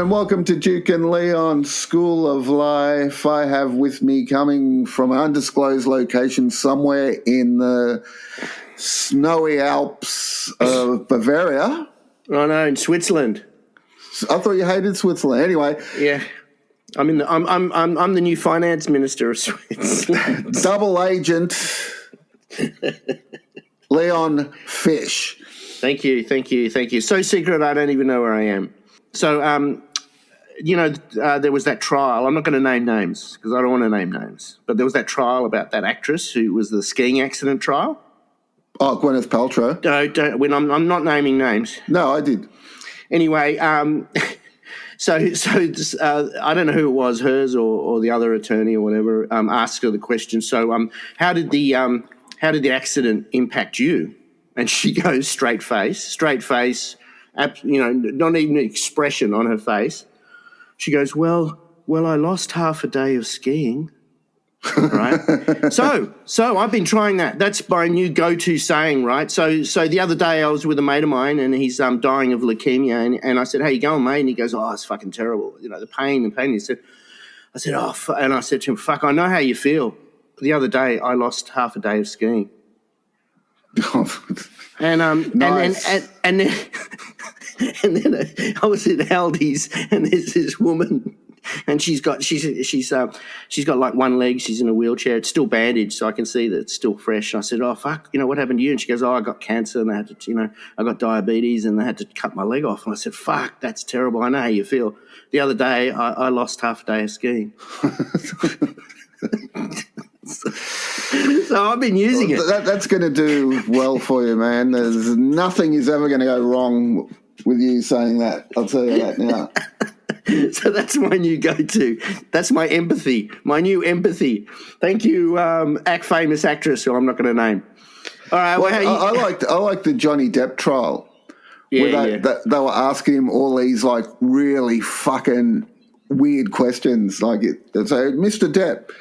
and welcome to Duke and Leon School of Life. I have with me, coming from an undisclosed location somewhere in the snowy Alps of Bavaria. Oh no, in Switzerland. I thought you hated Switzerland. Anyway, yeah, I'm the new finance minister of Switzerland. Double agent Leon Fish. Thank you. So secret, I don't even know where I am. So, there was that trial. I'm not going to name names because I don't want to name names. But there was that trial about that actress who was the skiing accident trial. Oh, Gwyneth Paltrow. I'm not naming names. No, I did. Anyway, so I don't know who it was, hers or the other attorney or whatever, asked her the question. So, how did the accident impact you? And she goes straight face, not even an expression on her face. She goes, well, I lost half a day of skiing, right? So I've been trying that. That's my new go-to saying, right? So the other day I was with a mate of mine and he's dying of leukemia, and I said, "How you going, mate?" And he goes, "Oh, it's fucking terrible. The pain." I said, "Oh," and I said to him, "Fuck, I know how you feel. The other day I lost half a day of skiing." And nice. and then I was in Aldi's and there's this woman and she's got like one leg, she's in a wheelchair, it's still bandaged so I can see that it's still fresh. I said, "Oh fuck, what happened to you?" And she goes, "Oh, I got cancer and they had to, I got diabetes and they had to cut my leg off." And I said, "Fuck, that's terrible. I know how you feel. The other day I lost half a day of skiing." So I've been using it. That's going to do well for you, man. There's nothing is ever going to go wrong with you saying that. I'll tell you that now. So that's my new go-to. That's my empathy, my new empathy. Thank you, famous actress who I'm not going to name. All right. I liked the Johnny Depp trial. Yeah, they were asking him all these like really fucking weird questions. Like they'd say, "Mr. Depp,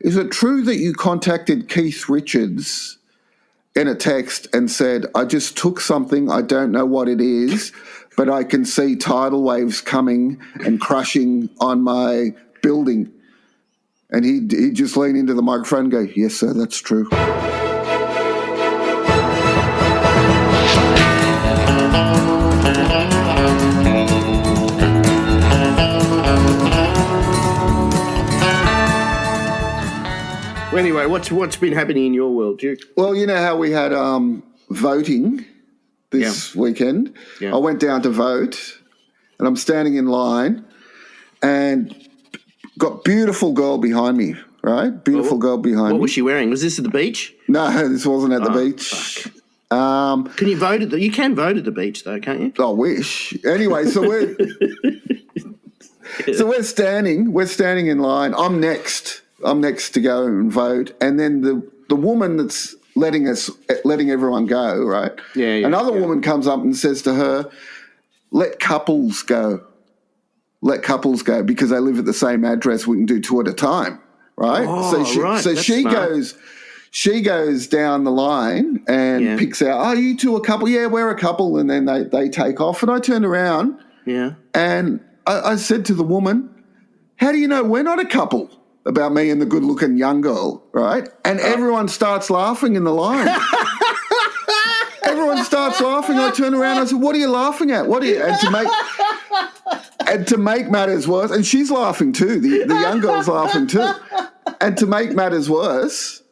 is it true that you contacted Keith Richards in a text and said, 'I just took something, I don't know what it is, but I can see tidal waves coming and crushing on my building'?" And he'd just lean into the microphone and go, "Yes, sir, that's true." Anyway, what's been happening in your world, Duke? Well, you know how we had voting this weekend? Yeah. I went down to vote, and I'm standing in line, and got beautiful girl behind me, right? Beautiful girl behind me. What was she wearing? Was this at the beach? No, this wasn't at the beach. Fuck. Can you vote at you can vote at the beach though, can't you? I wish. Anyway, so we're standing in line. I'm next to go and vote, and then the woman that's letting everyone go, right? Yeah. Another woman comes up and says to her, "Let couples go because they live at the same address. We can do two at a time." Right? Oh, So she goes down the line and picks out, "Oh, you two a couple?" "Yeah, we're a couple." And then they take off, and I turned around and I said to the woman, "How do you know we're not a couple?" About me and the good-looking young girl, right? And everyone starts laughing in the line. Everyone starts laughing. I turn around and I said, "What are you laughing at? What are you?" And to make matters worse, and she's laughing too. The young girl's laughing too. And to make matters worse,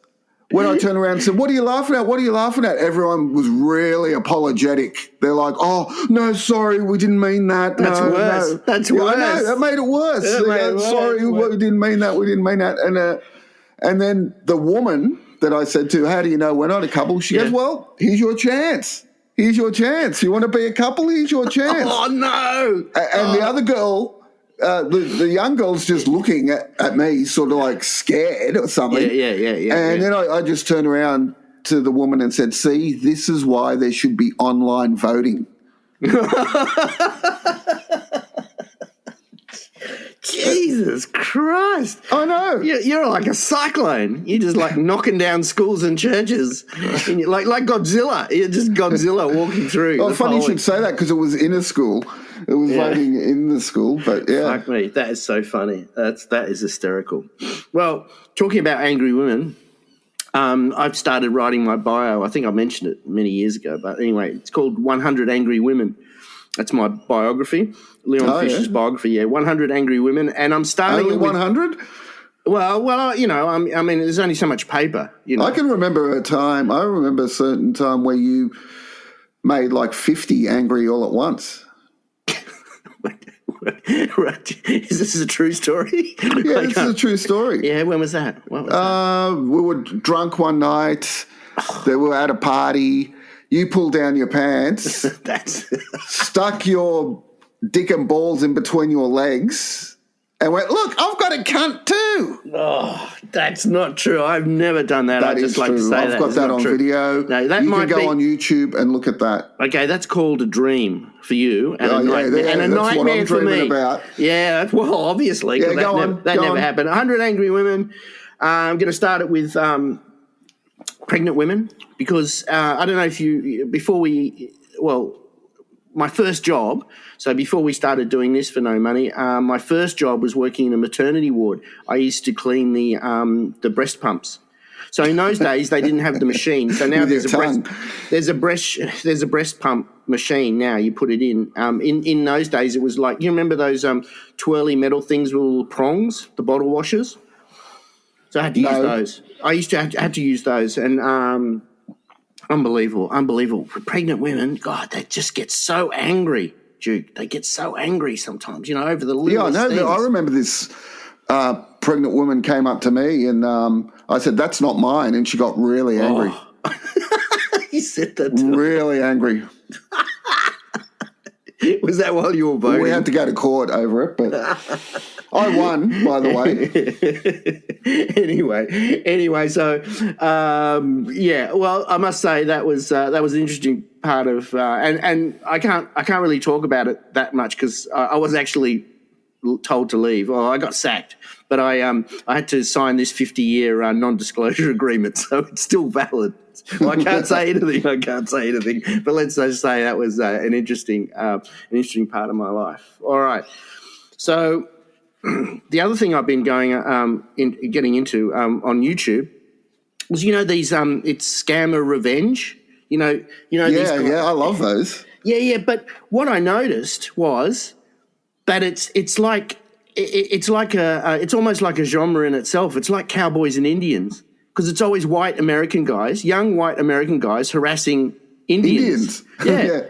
when I turned around and said, "What are you laughing at? What are you laughing at?" everyone was really apologetic. They're like, "Oh, no, sorry, we didn't mean that." That's worse. No. That's worse. I know, that made it worse. Sorry, we didn't mean that. We didn't mean that. And then the woman that I said to, "How do you know we're not a couple?" She goes, "Well, here's your chance. Here's your chance. You want to be a couple? Here's your chance." Oh, no. And the other girl, the young girl's just looking at me sort of like scared or something. Yeah. And then I just turned around to the woman and said, "See, this is why there should be online voting." Jesus Christ. I know. You're like a cyclone. You're just like knocking down schools and churches. And you're like Godzilla. You're just Godzilla walking through. Oh, funny you should say that because it was in a school. It was voting in the school, but yeah. Fuck me, that is so funny. That is hysterical. Well, talking about angry women, I've started writing my bio. I think I mentioned it many years ago, but anyway, it's called 100 Angry Women. That's my biography, Leon Fisher's biography. Yeah, 100 Angry Women, and I'm starting only 100. Well, you know, I mean, there's only so much paper. You know, I can remember a time. I remember a certain time where you made like 50 angry all at once. Is this a true story? Yeah, this is a true story. Yeah, when was that? What was that? We were drunk one night. We were at a party. You pulled down your pants, stuck your dick and balls in between your legs, and went, "Look, I've got a cunt too." Oh, that's not true. I've never done that. That is true. I've got that on video. No, that you might can go on YouTube and look at that. Okay, that's called a dream for you and a nightmare, and a nightmare for me. About. Yeah, well, obviously, because that never happened. 100 Angry Women. I'm going to start it with pregnant women because I don't know if my first job, so before we started doing this for no money, my first job was working in a maternity ward. I used to clean the breast pumps. So in those days they didn't have the machine. So now there's a breast pump machine now. You put it in. In those days it was like, you remember those twirly metal things with little prongs, the bottle washers? So I had to use those. I used to have to use those, and unbelievable. Pregnant women, God, they just get so angry, Duke. They get so angry sometimes, you know, over the littlest things. I remember this pregnant woman came up to me, and I said, "That's not mine," and she got really angry. You said that to really angry. Was that while you were voting? We had to go to court over it, but I won, by the way. Anyway, so well, I must say that was an interesting part of, and I can't really talk about it that much because I was actually told to leave. Well, I got sacked, but I had to sign this 50-year non-disclosure agreement, so it's still valid. Well, I can't say anything. But let's just say that was an interesting part of my life. All right. So the other thing I've been getting into on YouTube was, you know, these it's scammer revenge. You know. These guys, I love those. Yeah. But what I noticed was that it's almost like a genre in itself. It's like cowboys and Indians. Because it's always young white American guys harassing Indians. Yeah.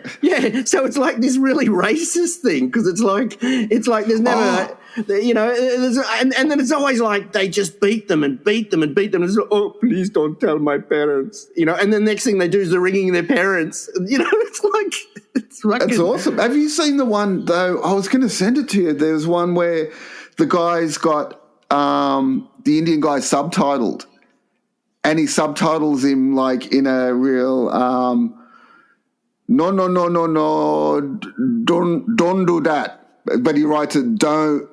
So it's like this really racist thing because it's like there's never, you know, and then it's always like they just beat them. And it's like, oh, please don't tell my parents, you know. And then next thing they do is they're ringing their parents. You know, it's like that's awesome. Have you seen the one though? I was going to send it to you. There's one where the guy's got the Indian guy subtitled. And he subtitles him like in a real no, don't do that. But he writes it DONE,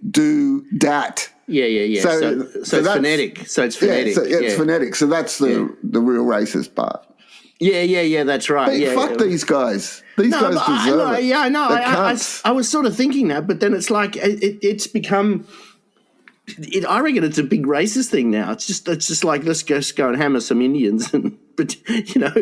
do that. Yeah. So it's phonetic. So it's phonetic. It's phonetic. So that's the real racist part. Yeah, that's right. But fuck these guys. These guys deserve it. Yeah, I know. I was sort of thinking that, but then it's like it's become. I reckon it's a big racist thing now. It's just like, let's just go and hammer some Indians, but you know,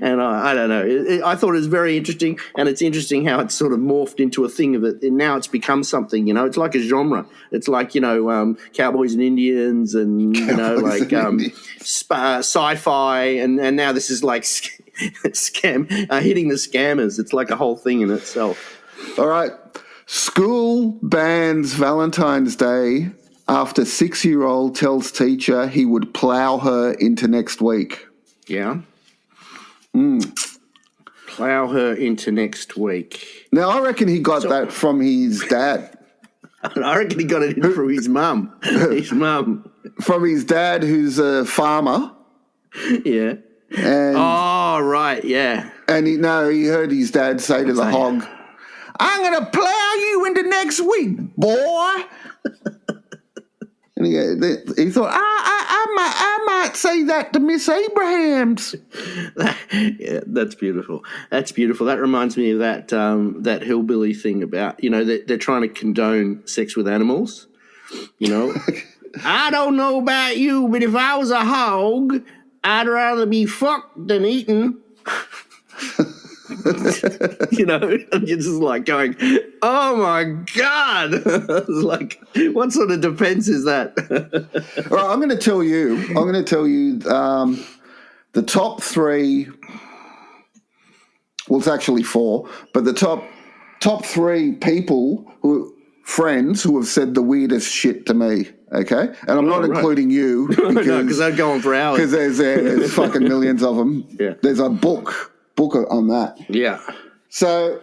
and I don't know. I thought it was very interesting, and it's interesting how it's sort of morphed into a thing of it. And now it's become something. You know, it's like a genre. It's like, you know, cowboys and Indians, and you know, like sci-fi, and now this is like scam hitting the scammers. It's like a whole thing in itself. All right, school bans Valentine's Day after 6-year-old tells teacher he would plough her into next week. Yeah. Plough her into next week. Now, I reckon he got that from his dad. I reckon he got it from his mum. From his dad, who's a farmer. Yeah. And, right, yeah. And he heard his dad say to the hog, "I'm going to plough you into next week, boy." And he thought, I might say that to Miss Abrahams. Yeah, that's beautiful. That's beautiful. That reminds me of that hillbilly thing about, they're trying to condone sex with animals. I don't know about you, but if I was a hog, I'd rather be fucked than eaten. I'm just like going, oh my God. It's like, what sort of defense is that? All right, I'm going to tell you the top three. Well, it's actually four, but the top three friends who have said the weirdest shit to me. Okay, and I'm not including you because I'd go on for hours. Because there's fucking millions of them. Yeah, there's a book on that. Yeah. So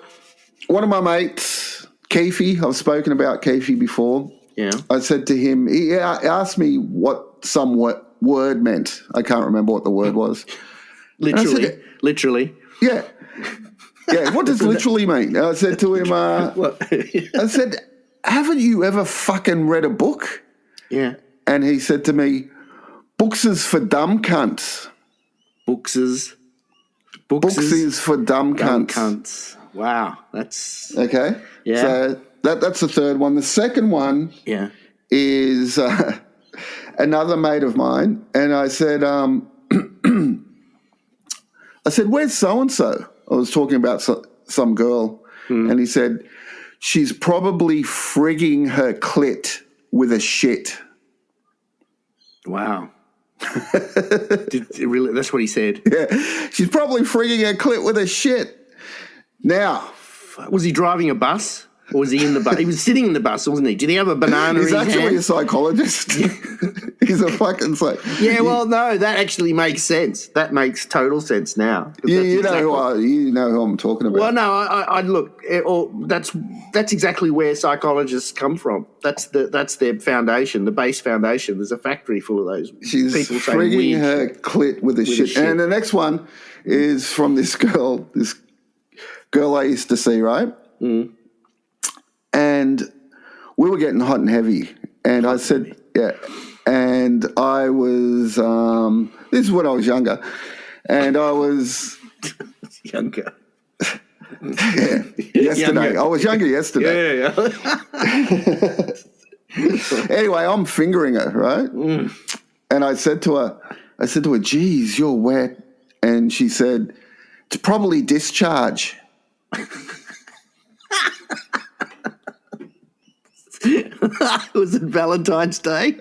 one of my mates, Keefe, I've spoken about Keefe before. Yeah. I said to him, he asked me what some word meant. I can't remember what the word was. Literally. Yeah. Yeah. What does literally mean? I said to him, what? I said, haven't you ever fucking read a book? Yeah. And he said to me, books is for dumb cunts. Books is for dumb cunts. Wow. That's... Okay. Yeah. So that's the third one. The second one is another mate of mine. And I said, where's so-and-so? I was talking about some girl. And he said, she's probably frigging her clit with a shit. Wow. Really? That's what he said? Yeah. She's probably frigging her clit with a shit. Now. Was he driving a bus? Or was he in the bus? He was sitting in the bus, wasn't he? Did he have a banana in his hand? He's actually a psychologist. He's a fucking Yeah, well, no, that actually makes sense. That makes total sense now. You know who I'm talking about. Well, no, I look. That's exactly where psychologists come from. That's their foundation, the base foundation. There's a factory full of those. She's people frigging her clit with a shit. And the next one is from this girl I used to see, right? Mm. And we were getting hot and heavy. And I said, yeah. And I was, this is when I was younger. And I was... Younger. Yeah, yesterday. I was younger yesterday. Yeah. Anyway, I'm fingering her, right? Mm. And I said to her, geez, you're wet. And she said, it's probably discharge. Was it Valentine's Day?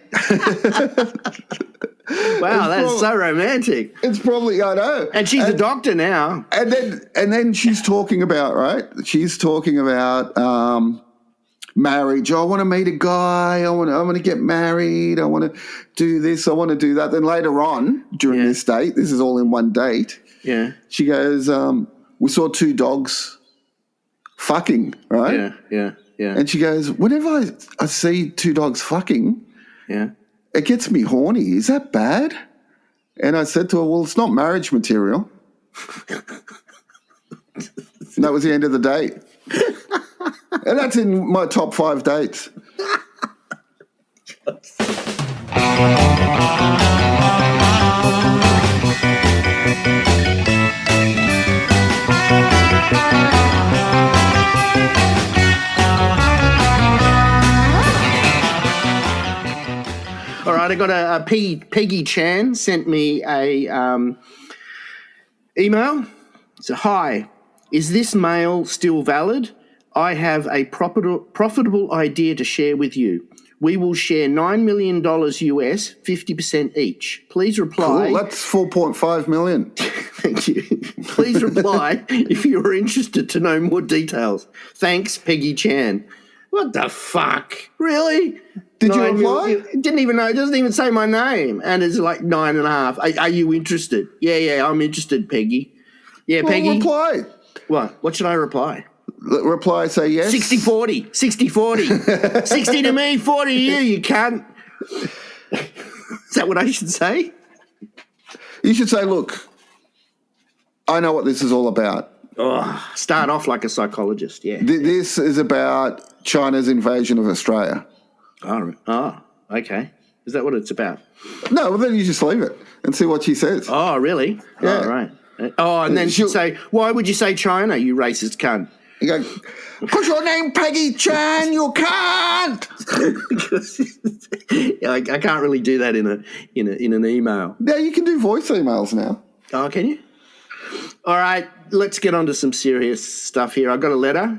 Wow, that's so romantic. It's probably, I know. And she's a doctor now. And then she's talking about, right? She's talking about marriage. I want to meet a guy. I want to get married. I want to do this. I want to do that. Then later on during this date, this is all in one date. Yeah. She goes, we saw two dogs fucking, right? Yeah. And she goes, whenever I see two dogs fucking, it gets me horny. Is that bad? And I said to her, well, it's not marriage material. And that was the end of the date. And that's in my top 5 dates. All right, I got a Peggy Chan sent me a email. So, hi, is this mail still valid? I have a profitable idea to share with you. We will share $9 million US, 50% each. Please reply. Cool, that's $4.5 million. Thank you. Please reply if you are interested to know more details. Thanks, Peggy Chan. What the fuck? Really? Did you reply? Didn't even know. It doesn't even say my name. And it's like 9.5. Are you interested? Yeah, I'm interested, Peggy. Yeah, Peggy. Reply. What should I reply? Reply, say yes. 60-40. 60-40. 60 to me, 40 to you, you can't. Is that what I should say? You should say, look, I know what this is all about. Oh, start off like a psychologist, yeah. This is about China's invasion of Australia. Oh, okay. Is that what it's about? No, well, then you just leave it and see what she says. Oh, really? Yeah. Oh, right. Oh, and then she'll say, why would you say China, you racist cunt? You go, "'Cause your name Peggy Chan, you can't." I can't really do that in an email. Yeah, you can do voice emails now. Oh, can you? All right, let's get on to some serious stuff here. I got a letter.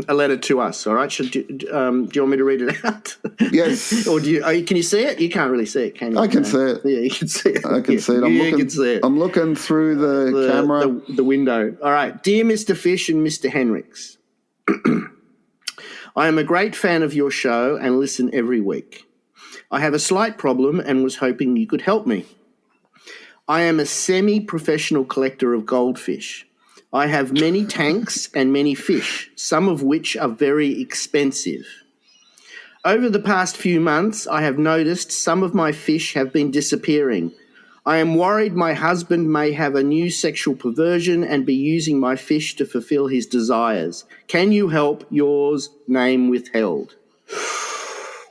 A letter to us, all right? Do you want me to read it out? Yes. Or can you see it? You can't really see it, can you? I can see it. Yeah, you can see it. I can see it. You can see it. I'm looking through the camera. The window. All right. Dear Mr. Fish and Mr. Henricks, I am a great fan of your show and listen every week. I have a slight problem and was hoping you could help me. I am a semi-professional collector of goldfish. I have many tanks and many fish, some of which are very expensive. Over the past few months, I have noticed some of my fish have been disappearing. I am worried my husband may have a new sexual perversion and be using my fish to fulfill his desires. Can you help? Yours, name withheld.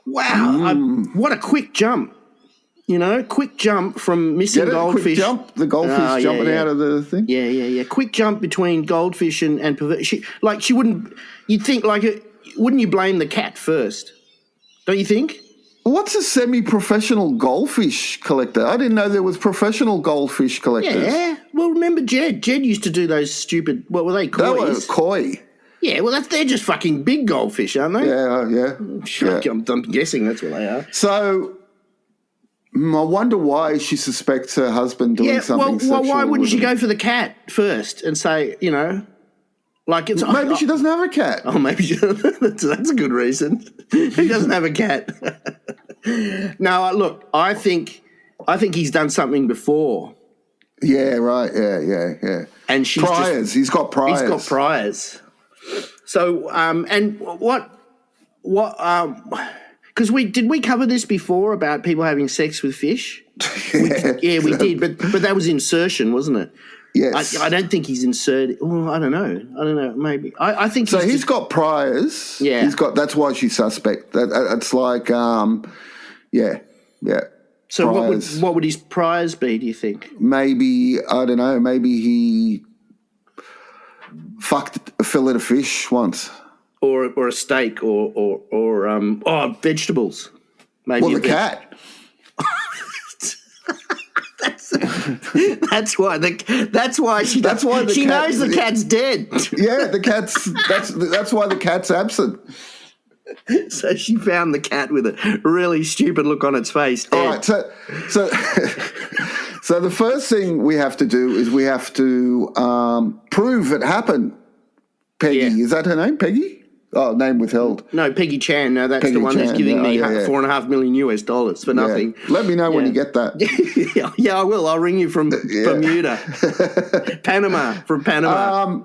Wow, what a quick jump. You know, quick jump from missing goldfish. Quick jump, the goldfish jumping out of the thing. Yeah. Quick jump between goldfish and pervert. She wouldn't. You'd think wouldn't you blame the cat first? Don't you think? What's a semi-professional goldfish collector? I didn't know there was professional goldfish collectors. Yeah. Well, remember Jed? Jed used to do those stupid. What were they? Kois? They were koi. Yeah. Well, they're just fucking big goldfish, aren't they? Yeah. I'm guessing that's what they are. So. I wonder why she suspects her husband doing something sexual. Well, why wouldn't she go for the cat first and say, like it's maybe she doesn't have a cat. Oh, maybe that's a good reason. He doesn't have a cat. No, look, I think he's done something before. Yeah, right. Yeah. And she's priors. He's got priors. He's got priors. So, and what? Because did we cover this before about people having sex with fish? We did, but that was insertion, wasn't it? Yes. I don't think he's inserted. Oh, I don't know. Maybe. I think so. He's got priors. Yeah. That's why she's suspect. It's like, yeah. So priors. what would his priors be? Do you think? Maybe I don't know. Maybe he fucked a fillet of fish once. Or a steak, or vegetables. Maybe well, the cat. That's why she knows the cat's dead. Yeah, the cat's. That's why the cat's absent. So she found the cat with a really stupid look on its face. Dead. All right, so the first thing we have to do is we have to prove it happened. Peggy, is that her name? Peggy? Oh, name withheld. No, Peggy Chan. No, that's the one who's giving me $4.5 million US for nothing. Let me know when you get that. Yeah, I will. I'll ring you from Bermuda, from Panama.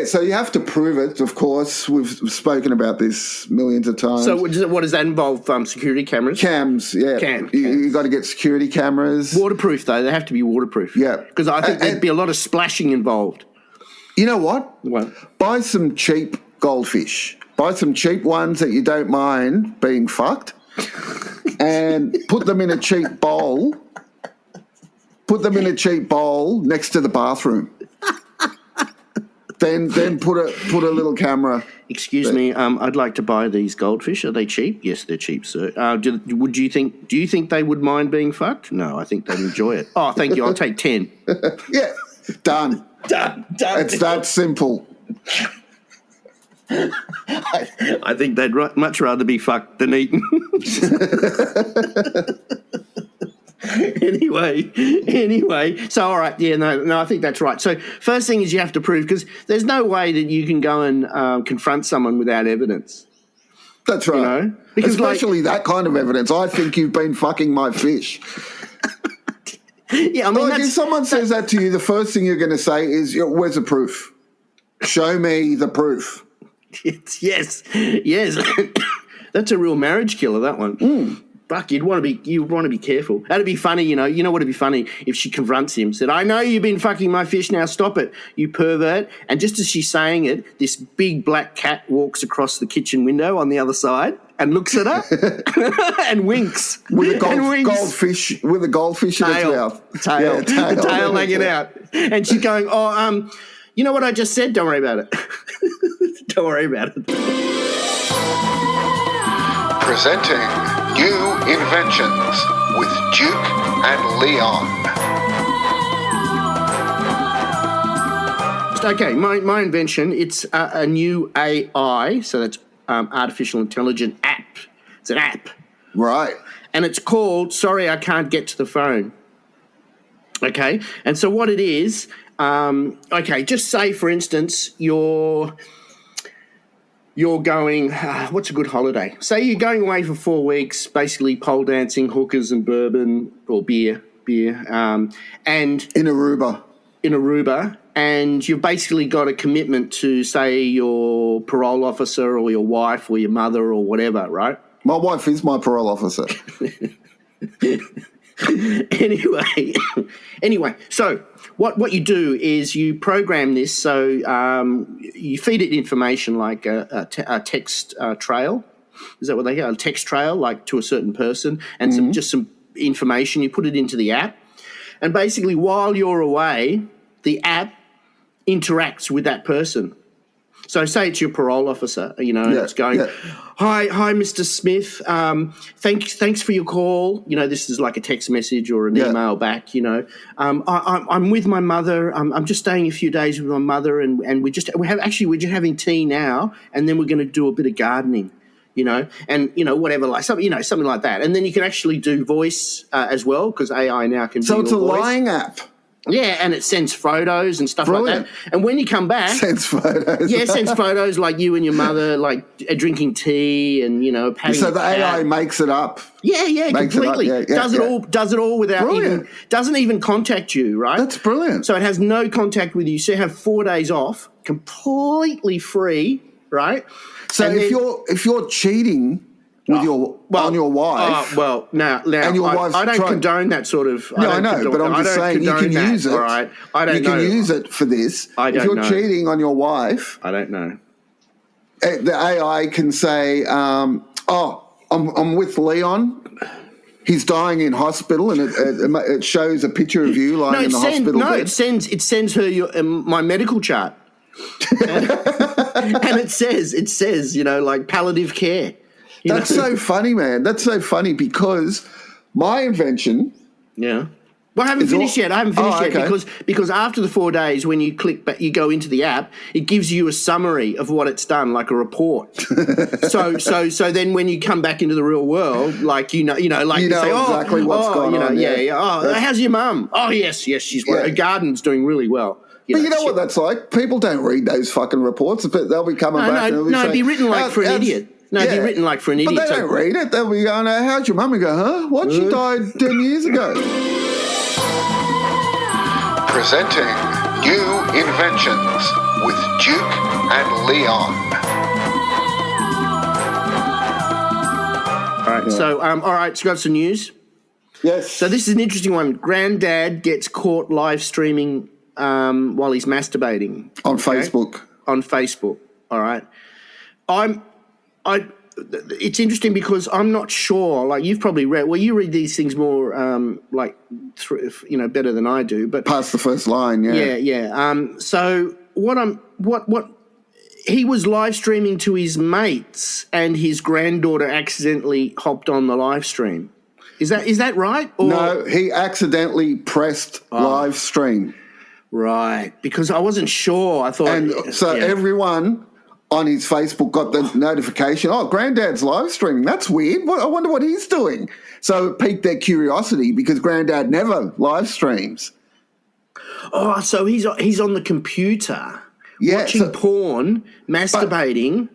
So you have to prove it. Of course, we've spoken about this millions of times. So what does that involve? Security cameras? Cams, yeah. You got to get security cameras. Waterproof though. They have to be waterproof. Yeah, because I think there'd be a lot of splashing involved. You know what? What? Buy some cheap goldfish. Buy some cheap ones that you don't mind being fucked and put them in a cheap bowl. Put them in a cheap bowl next to the bathroom. Then put a little camera. Excuse me, I'd like to buy these goldfish. Are they cheap? Yes, they're cheap, sir. Do you think they would mind being fucked? No, I think they'd enjoy it. Oh, thank you. I'll take 10. Yeah, done. Done. It's that simple. I think they'd much rather be fucked than eaten. Anyway. So, all right. Yeah, no, I think that's right. So, first thing is you have to prove, because there's no way that you can go and confront someone without evidence. That's right. Because especially that kind of evidence. I think you've been fucking my fish. Yeah, I mean, if someone says that to you, the first thing you're going to say is, "Where's the proof? Show me the proof." Yes. That's a real marriage killer. That one. Fuck, you'd want to be careful. That'd be funny, You know what'd be funny if she confronts him, said, "I know you've been fucking my fish. Now stop it, you pervert." And just as she's saying it, this big black cat walks across the kitchen window on the other side. and looks at her and winks. With a goldfish in its mouth. The tail hanging out. And she's going, you know what I just said? Don't worry about it. Don't worry about it. Presenting New Inventions with Duke and Leon. Okay, my invention, it's a new AI, so that's artificial intelligence app. It's an app. Right. And it's called Sorry I Can't Get to the Phone. Okay, and so what it is, just say, for instance, you're going, what's a good holiday? Say you're going away for 4 weeks, basically pole dancing, hookers and bourbon or beer, and in Aruba, and you've basically got a commitment to, say, your parole officer or your wife or your mother or whatever, right? My wife is my parole officer. Anyway, so what you do is you program this, so you feed it information like a text trail. Is that what they get? A text trail, like to a certain person, and some information. You put it into the app, and basically while you're away, the app interacts with that person. So say it's your parole officer, it's going, Hi, Mr. Smith. Thanks for your call. This is like a text message or an email back. I'm with my mother. I'm just staying a few days with my mother, and we're just having tea now, and then we're going to do a bit of gardening. And whatever, like something like that. And then you can actually do voice as well, because AI now can. So do it's your a voice. Lying app. Yeah, and it sends photos and stuff like that. And when you come back... Sends photos. Yeah, it sends photos like you and your mother, like drinking tea and, patting So the AI makes it up. Yeah, completely. Does it all without doesn't even contact you, right? That's brilliant. So it has no contact with you. So you have 4 days off, completely free, right? So if you're cheating... with on your wife. Now, and your wife's I don't condone that sort of. No, I know, but I'm just saying you can use it. All right, I don't know. You can use it for this. If you're cheating on your wife, I don't know. The AI can say, I'm with Leon. He's dying in hospital, and it shows a picture of you lying in the hospital bed. It sends her my medical chart, and it says like palliative care. That's so funny, man. That's so funny because my invention. Yeah. Well, I haven't finished yet. Because after the 4 days, when you click back, you go into the app, it gives you a summary of what it's done, like a report. so then when you come back into the real world, like you know exactly what's going on. How's your mum? Oh, yes, she's her garden's doing really well. But you know what that's like? People don't read those fucking reports, but they'll be coming back. It'd be written like for an idiot. No, it'd be written like for an idiot. But they don't read it. They'll be going, how's your mum? And go, huh? What? She died 10 years ago. Presenting New Inventions with Duke and Leon. All right, so got some news. Yes. So this is an interesting one. Granddad gets caught live streaming while he's masturbating. On Facebook. On Facebook, all right. It's interesting because I'm not sure. Like you've probably read. Well, you read these things more, better than I do. But past the first line, yeah. Yeah. So what he was live streaming to his mates, and his granddaughter accidentally hopped on the live stream. Is that right? Or? No, he accidentally pressed live stream. Right, because I wasn't sure. I thought, and so everyone on his Facebook got the notification, Granddad's live streaming. That's weird. I wonder what he's doing. So it piqued their curiosity because Granddad never live streams. Oh, so he's on the computer watching porn, masturbating.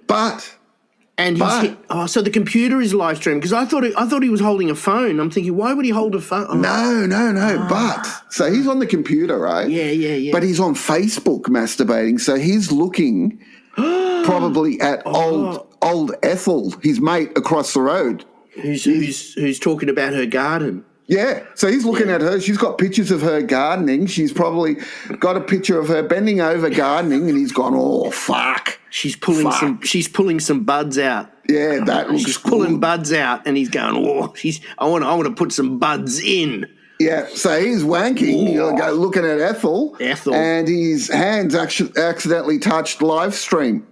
So the computer is live streaming because I thought he was holding a phone. I'm thinking, why would he hold a phone? Oh. No. But so he's on the computer, right? Yeah. But he's on Facebook masturbating, so he's looking probably at old Ethel, his mate across the road, who's talking about her garden. Yeah, so he's looking at her. She's got pictures of her gardening. She's probably got a picture of her bending over gardening, and he's gone, "Oh fuck!" She's pulling some buds out. Yeah, that looks. She's pulling buds out, and he's going, "Oh, I want to put some buds in." Yeah, so he's wanking, looking at Ethel, and his hands actually accidentally touched live stream.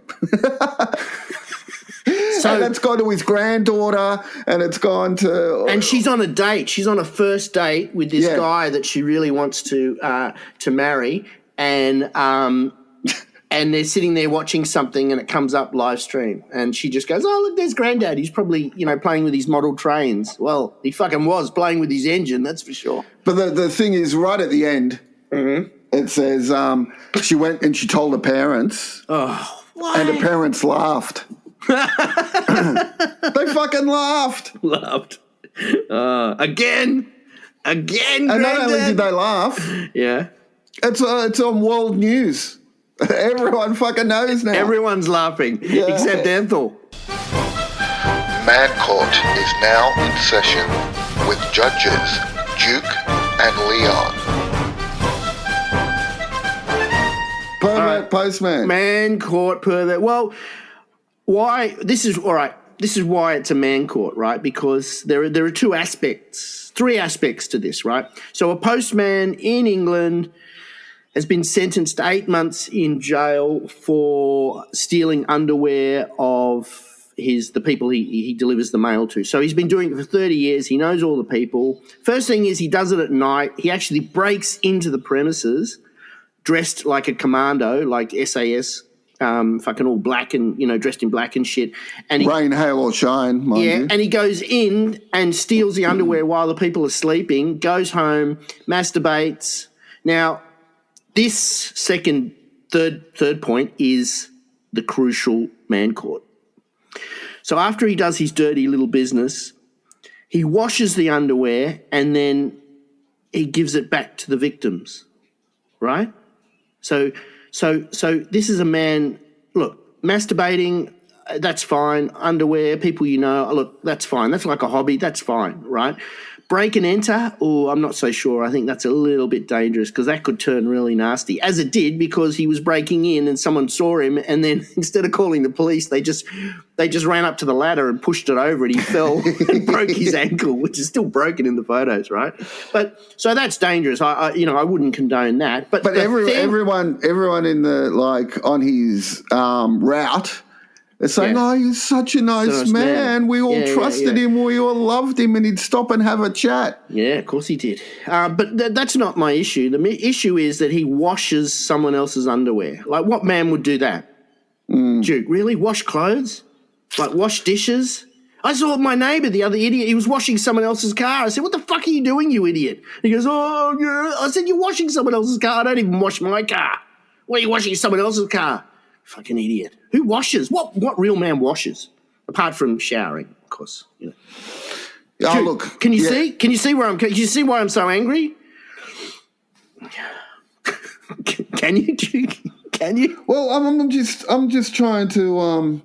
So and that's gone to his granddaughter, and it's gone to. And she's on a date. She's on a first date with this guy that she really wants to marry, and they're sitting there watching something, and it comes up live stream, and she just goes, "Oh, look, there's Granddad. He's probably playing with his model trains." Well, he fucking was playing with his engine, that's for sure. But the thing is, right at the end, it says she went and she told her parents. Oh, why? And her parents laughed. They fucking laughed. Again, and not only did they laugh, it's on world news. Everyone fucking knows now. Everyone's laughing except Ethel. Man Court is now in session with judges Duke and Leon. Pervert, Postman. Man Court, Pervert. Well, why? This is all right. This is why it's a man court, right? Because there are three aspects to this, right? So a postman in England has been sentenced to 8 months in jail for stealing underwear of the people he delivers the mail to. So he's been doing it for 30 years. He knows all the people. First thing is he does it at night. He actually breaks into the premises dressed like a commando, like SAS, fucking all black and, dressed in black and shit. And rain, hail or shine, mind you. And he goes in and steals the underwear while the people are sleeping, goes home, masturbates. Now, this third point is the crucial man court. So after he does his dirty little business, he washes the underwear and then he gives it back to the victims, right? So this is a man, look, masturbating, that's fine. Underwear, people look, that's fine. That's like a hobby, that's fine, right? Break and enter, I'm not so sure. I think that's a little bit dangerous because that could turn really nasty, as it did because he was breaking in and someone saw him and then instead of calling the police, they just ran up to the ladder and pushed it over and he fell and broke his ankle, which is still broken in the photos, right? But so that's dangerous. I wouldn't condone that. But everyone in the on his route. They're saying, he's such a nice man. We all trusted him. We all loved him, and he'd stop and have a chat. Yeah, of course he did. But that's not my issue. The issue is that he washes someone else's underwear. Like, what man would do that? Duke, really? Wash clothes? Like, wash dishes? I saw my neighbour, the other idiot, he was washing someone else's car. I said, what the fuck are you doing, you idiot? He goes, oh, yeah. I said, you're washing someone else's car. I don't even wash my car. Why are you washing someone else's car? Fucking idiot. Who washes? What real man washes? Apart from showering, of course. Oh, Dude, look. Can you see? Can you see why I'm so angry? Can you? Can you? Well, I'm just trying to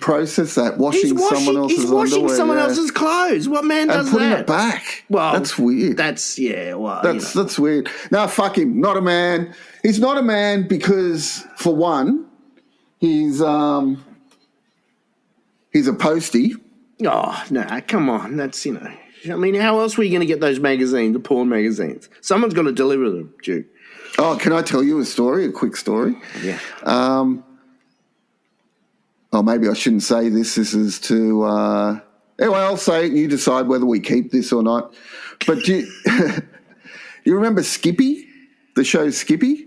process that. Washing someone else's underwear. He's washing someone else's clothes. What man does that? And putting it back. Well, that's weird. That's weird. No, fuck him. Not a man. He's not a man because, for one, he's a postie. Oh, no, come on. That's, I mean, how else were you going to get those magazines, the porn magazines? Someone's got to deliver them, Duke. Oh, can I tell you a quick story? Yeah. Maybe I shouldn't say this. This is to... anyway, I'll say it and you decide whether we keep this or not. But do you remember Skippy? The show Skippy?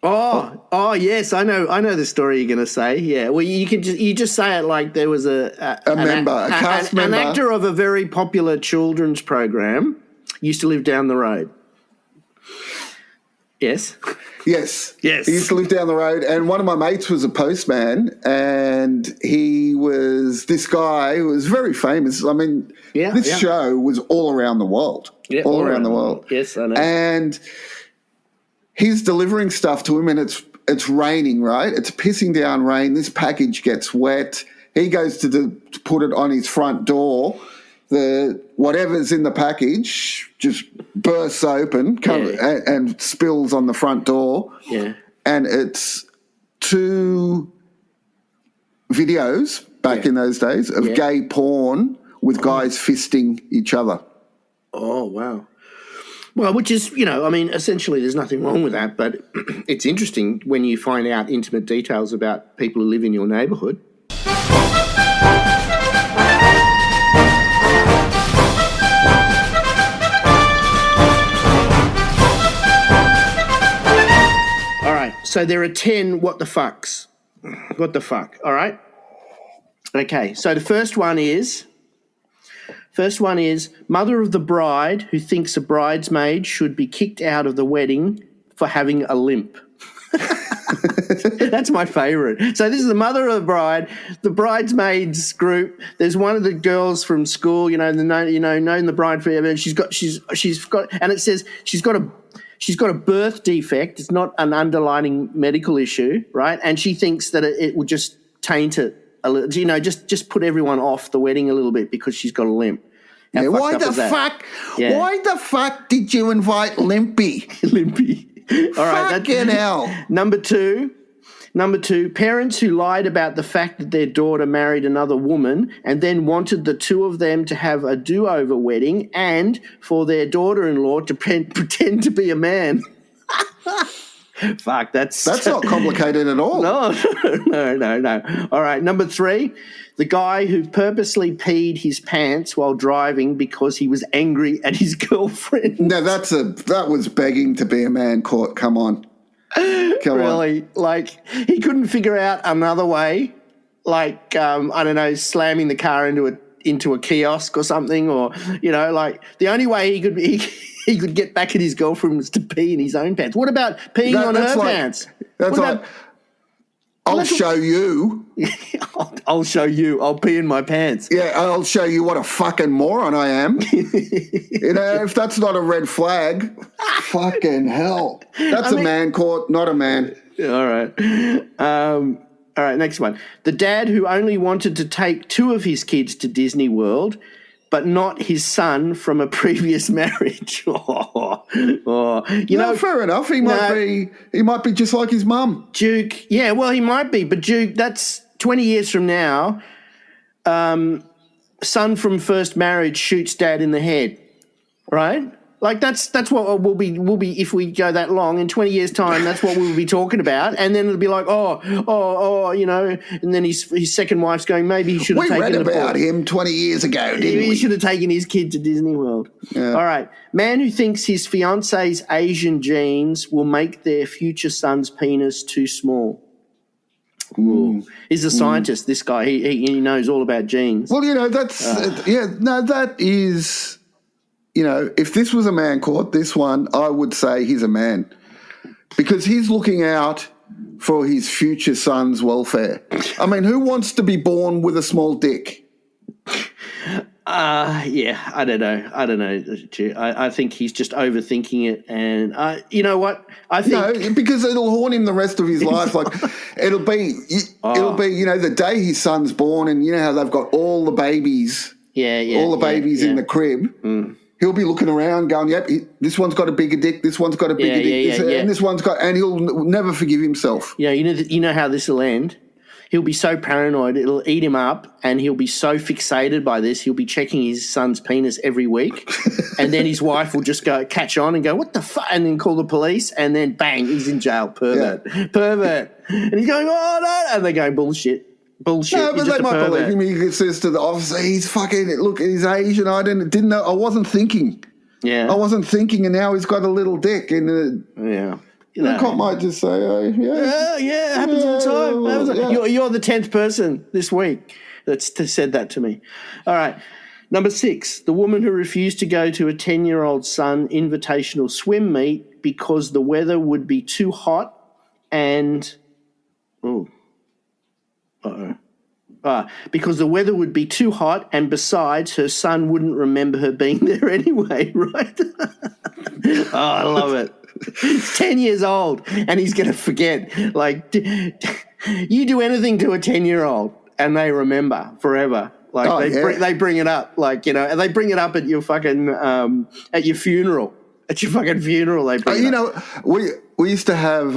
Oh, yes, I know the story you're going to say. Yeah, well, you just say it like there was a cast member, an actor of a very popular children's program used to live down the road. Yes. Yes. He used to live down the road, and one of my mates was a postman, and this guy who was very famous. I mean, this show was all around the world. Yeah, all around the world. Yes, I know. And he's delivering stuff to him, and it's raining, right? It's pissing down rain. This package gets wet. He goes to put it on his front door. the whatever's in the package just bursts open and spills on the front door. Yeah. And it's 2 videos back in those days of gay porn with guys fisting each other. Oh, wow. Well, which is, essentially there's nothing wrong with that, but it's interesting when you find out intimate details about people who live in your neighbourhood. All right, so there are 10 what the fucks. What the fuck, all right? Okay, so the first one is mother of the bride who thinks a bridesmaid should be kicked out of the wedding for having a limp. That's my favourite. So this is the mother of the bride, the bridesmaids group. There's one of the girls from school, known the bride forever, and she's got, and it says she's got a birth defect. It's not an underlying medical issue, right? And she thinks that it will just taint it a little, just put everyone off the wedding a little bit because she's got a limp. Yeah, why the fuck did you invite Limpy? Limpy. All right, fucking hell. Number two, parents who lied about the fact that their daughter married another woman and then wanted the two of them to have a do-over wedding and for their daughter-in-law to pretend to be a man. Fuck, that's not complicated at all. No. All right, number 3, the guy who purposely peed his pants while driving because he was angry at his girlfriend. No, that was begging to be a man caught. Come on. Really? Like, he couldn't figure out another way, like, I don't know, slamming the car into a kiosk or something, or, the only way he could get back at his girlfriend was to pee in his own pants. What about peeing on her pants? That's like, I'll show you. I'll show you. I'll pee in my pants. Yeah, I'll show you what a fucking moron I am. If that's not a red flag, fucking hell. That's a man caught, not a man. All right. All right, next one. The dad who only wanted to take 2 of his kids to Disney World, but not his son from a previous marriage. Fair enough. He might be just like his mum. Duke, yeah, well, he might be, but Duke, that's 20 years from now. Son from first marriage shoots dad in the head, right? Like that's what we'll be if we go that long. In 20 years' time, that's what we'll be talking about, and then it'll be like, and then his second wife's going, maybe he should have taken. We read about him 20 years ago, didn't we? He should have taken his kid to Disney World. Yeah. All right, man who thinks his fiance's Asian genes will make their future son's penis too small. Ooh. He's a scientist. This guy, he knows all about genes. Well, that is. If this was a man caught, this one, I would say he's a man because he's looking out for his future son's welfare. I mean, who wants to be born with a small dick? I don't know. I think he's just overthinking it, and you know what? I think because it'll haunt him the rest of his life. Like it'll be the day his son's born, and how they've got all the babies, all the babies in the crib. Mm. He'll be looking around going, yep, this one's got a bigger dick, this one's got a bigger dick, and this one's got, and he'll never forgive himself. Yeah, you know how this will end? He'll be so paranoid, it'll eat him up, and he'll be so fixated by this, he'll be checking his son's penis every week, and then his wife will just go catch on and go, what the fuck, and then call the police, and then bang, he's in jail, pervert. And he's going, oh, no, and they're going, bullshit. No, but they might believe him. He says to the officer, he's fucking, look, he's Asian. I didn't know. I wasn't thinking. Yeah. I wasn't thinking, and now he's got a little dick. And the cop might just say, it happens all the time. You're the 10th person this week that's said that to me. All right. Number 6, the woman who refused to go to a 10-year-old son invitational swim meet because the weather would be too hot and because the weather would be too hot, and besides, her son wouldn't remember her being there anyway, right? I love it. He's 10 years old, and he's going to forget. Like, you do anything to a 10-year-old, and they remember forever. Like they bring it up, like, you know, and they bring it up at your fucking at your funeral. At your fucking funeral, they bring it up. We used to have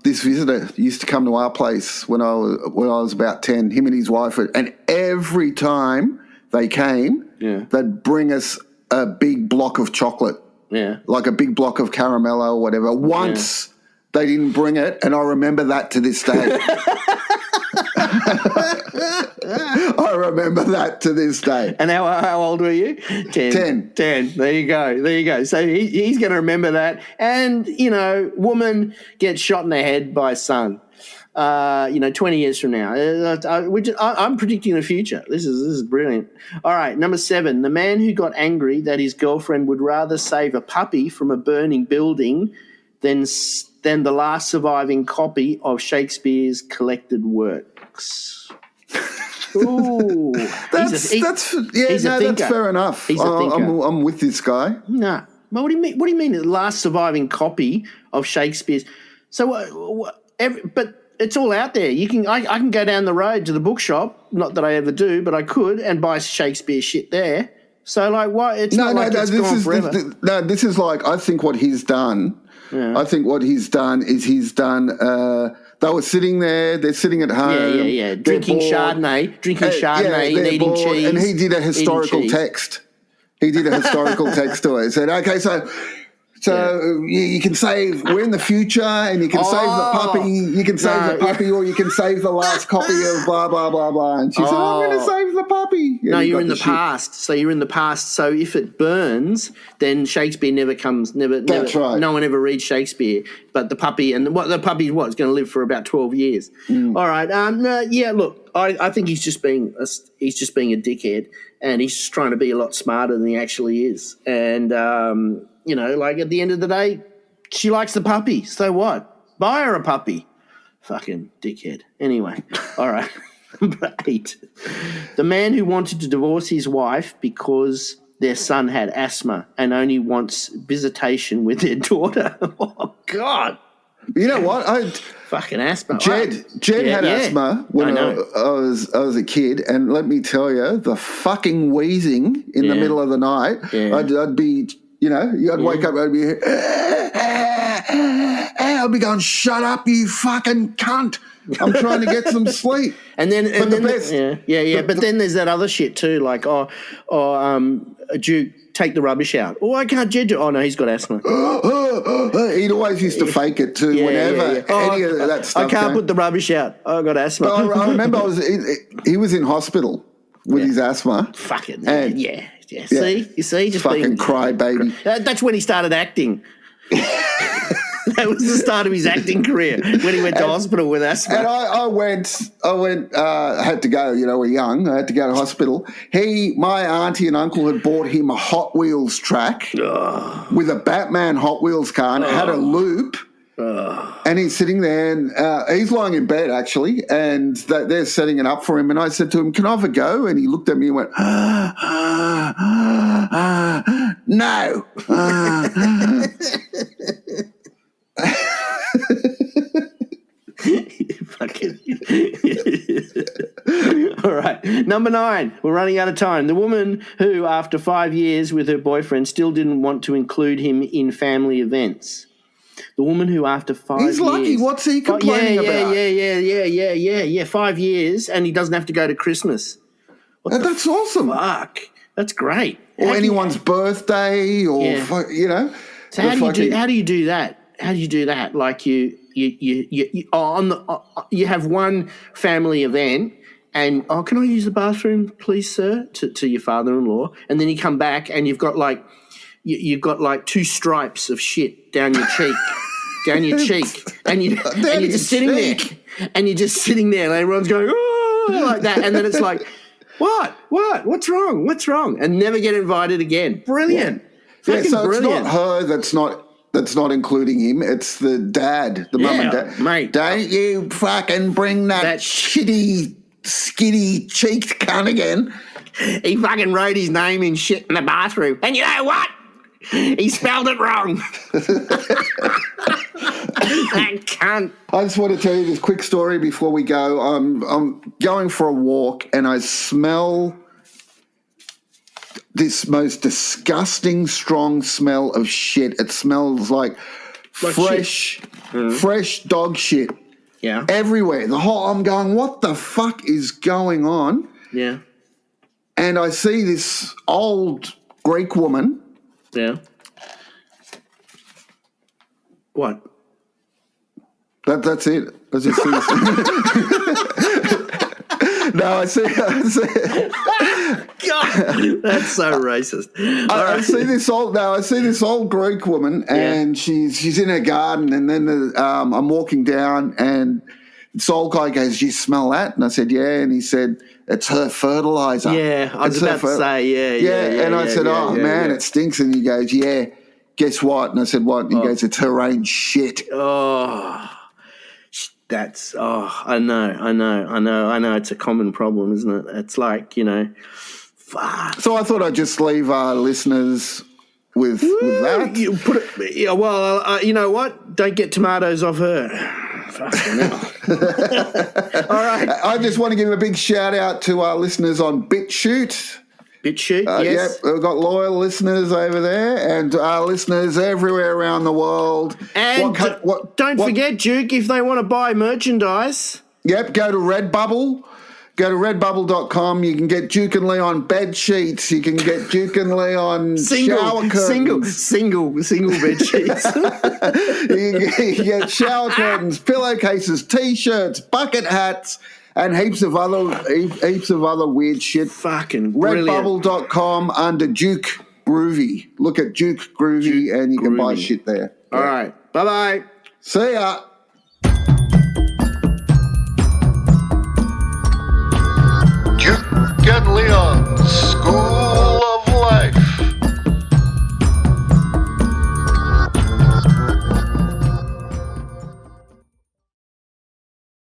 this visitor used to come to our place when I was about 10. Him and his wife, and every time they came, they'd bring us a big block of chocolate, like a big block of caramello or whatever. Once they didn't bring it, and I remember that to this day. I remember that to this day. And how old were you? 10. 10. There you go. So he's going to remember that. And, you know, woman gets shot in the head by son. 20 years from now. I'm predicting the future. This is brilliant. All right, number 7. The man who got angry that his girlfriend would rather save a puppy from a burning building than the last surviving copy of Shakespeare's collected works. Ooh, that's fair enough. He's a thinker. I'm with this guy. No, but what do you mean? What do you mean? The last surviving copy of Shakespeare's? So, but it's all out there. I can go down the road to the bookshop. Not that I ever do, but I could and buy Shakespeare shit there. So, like, what? It's not like it's gone forever. This is like, I think what he's done. Yeah. I think what he's done is they were sitting there. They're sitting at home. Yeah. Drinking Chardonnay and eating cheese. And he did a historical text. He did a historical text to it. He said, okay, so you can save, we're in the future, and you can save the puppy. You can save the puppy, or you can save the last copy of blah, blah, blah, blah. And she said, I'm going to save the puppy. No, you're in the past. So you're in the past. So if it burns, then Shakespeare never comes. That's right. No one ever reads Shakespeare. But the puppy, and the puppy's going to live for about 12 years. All right. Look, I think he's just being a dickhead, and he's just trying to be a lot smarter than he actually is. And like at the end of the day, she likes the puppy. So what? Buy her a puppy. Fucking dickhead. Anyway, all right. Number 8. The man who wanted to divorce his wife because their son had asthma and only wants visitation with their daughter. Oh, God. You know what? Fucking asthma. Jed had asthma when I was a kid, and let me tell you, the fucking wheezing in the middle of the night, I'd be... I'd wake up and I'd be going, shut up, you fucking cunt. I'm trying to get some sleep. But then there's that other shit too, like, Duke, take the rubbish out. Oh, I can't judge it. Oh, no, he's got asthma. He'd always used to fake it too whenever any of that stuff I can't put the rubbish out. I got asthma. But I remember he was in hospital with his asthma. Fucking, yeah. See? You see? Just fucking cry, baby. That's when he started acting. That was the start of his acting career, when he went to hospital with asthma. And I had to go, we're young. I had to go to hospital. My auntie and uncle had bought him a Hot Wheels track with a Batman Hot Wheels car, and it had a loop. And he's sitting there, and he's lying in bed, actually, and they're setting it up for him. And I said to him, can I have a go? And he looked at me and went, no. Fucking. All right. Number 9. We're running out of time. The woman who, after 5 years with her boyfriend, still didn't want to include him in family events. The woman who, after 5 years... He's lucky. What's he complaining about? Yeah. 5 years, and he doesn't have to go to Christmas. That's awesome. Fuck. That's great. Or anyone's birthday, or, So how do you do that? How do you do that? Like you have one family event, and can I use the bathroom, please, sir? To your father-in-law, and then you come back and you've got like 2 stripes of shit down your cheek, and you're just sitting there, and and everyone's going like that, and then it's like, what's wrong, and never get invited again. Brilliant. So brilliant. It's not her that's not including him. It's the dad, the mum and dad. Mate. Don't you fucking bring that shitty, skitty cheeked cunt again. He fucking wrote his name in shit in the bathroom. And you know what? He spelled it wrong. That cunt. I just want to tell you this quick story before we go. I'm going for a walk and I smell this most disgusting, strong smell of shit. It smells like fresh dog shit. Yeah. Everywhere. I'm going, what the fuck is going on? Yeah. And I see this old Greek woman. Yeah. What? That's it. I just see No, I see. God, that's so racist. I see this old Greek woman, and she's in her garden, and then I'm walking down, and this old guy goes, "Do you smell that?" And I said, "Yeah," and he said, "It's her fertilizer." Yeah, I was about to say, yeah. And I said, "Oh man, it stinks." And he goes, "Yeah, guess what?" And I said, "What?" And he goes, "It's her own shit." Oh. That's, I know. It's a common problem, isn't it? It's like, fuck. So I thought I'd just leave our listeners with that. You put it, you know what? Don't get tomatoes off her. Fucking hell. All right. I just want to give a big shout out to our listeners on BitChute. BitChute, yes. Yep, we've got loyal listeners over there and our listeners everywhere around the world. And don't forget, Duke, if they want to buy merchandise. Yep, go to Redbubble. Go to redbubble.com. You can get Duke and Leon bed sheets. You can get Duke and Leon shower curtains. Single bed sheets. You can get shower curtains, pillowcases, T-shirts, bucket hats, and heaps of other weird shit. Fucking brilliant. Redbubble.com under Duke Groovy. Look at Duke Groovy and you can buy shit there. All right. Bye-bye. See ya.